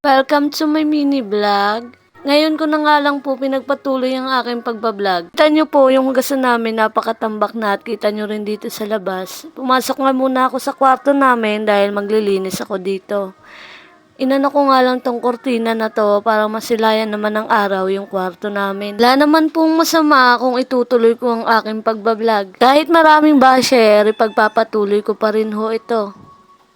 Welcome to my mini vlog. Ngayon ko na nga lang po pinagpatuloy ang aking pagbablog. Kita nyo po yung hugasan namin, napakatambak na at kita nyo rin dito sa labas. Pumasok nga muna ako sa kwarto namin dahil maglilinis ako dito. Inano ko nga lang tong kortina na to para masilayan naman ng araw yung kwarto namin. Wala naman pong masama kung itutuloy ko ang aking pagbablog. Kahit maraming basher, ipagpapatuloy ko pa rin ho ito.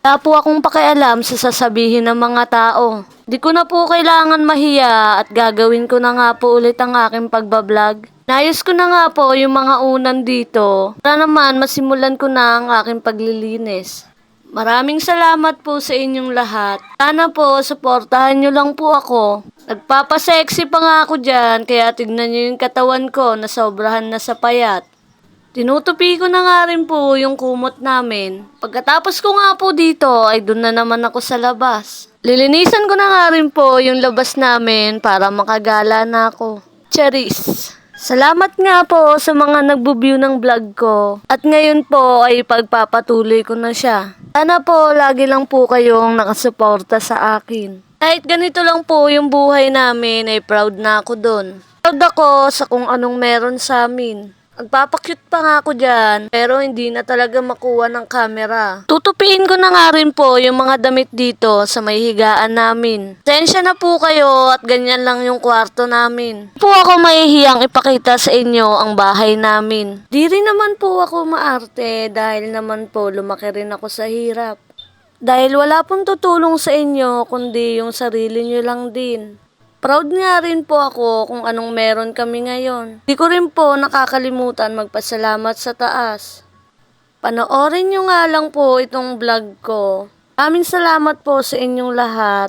Wala po akong pakialam sa sasabihin ng mga tao. Di ko na po kailangan mahiya at gagawin ko na nga po ulit ang aking pagbablog. Nayos ko na nga po yung mga unan dito para naman masimulan ko na ang aking paglilinis. Maraming salamat po sa inyong lahat. Sana po suportahan nyo lang po ako. Nagpapasexy pa nga ako dyan kaya tignan nyo yung katawan ko na sobrahan na sa payat. Tinutupi ko na nga rin po yung kumot namin. Pagkatapos ko nga po dito ay doon na naman ako sa labas. Lilinisan ko na nga rin po yung labas namin para makagala na ako. Charis! Salamat nga po sa mga nagbo-view ng vlog ko. At ngayon po ay pagpapatuloy ko na siya. Sana po lagi lang po kayong nakasuporta sa akin. Kahit ganito lang po yung buhay namin ay proud na ako doon. Proud ako sa kung anong meron sa amin. Magpapakyut pa nga ako dyan, pero hindi na talaga makuha ng camera. Tutupiin ko na nga rin po yung mga damit dito sa may higaan namin. Pasensya na po kayo at ganyan lang yung kwarto namin. Po ako mahihiyang ipakita sa inyo ang bahay namin. Di rin naman po ako maarte dahil naman po lumaki rin ako sa hirap. Dahil wala pong tutulong sa inyo kundi yung sarili nyo lang din. Proud nga rin po ako kung anong meron kami ngayon. Di ko rin po nakakalimutan magpasalamat sa taas. Panoorin nyo nga lang po itong vlog ko. Maraming salamat po sa inyong lahat.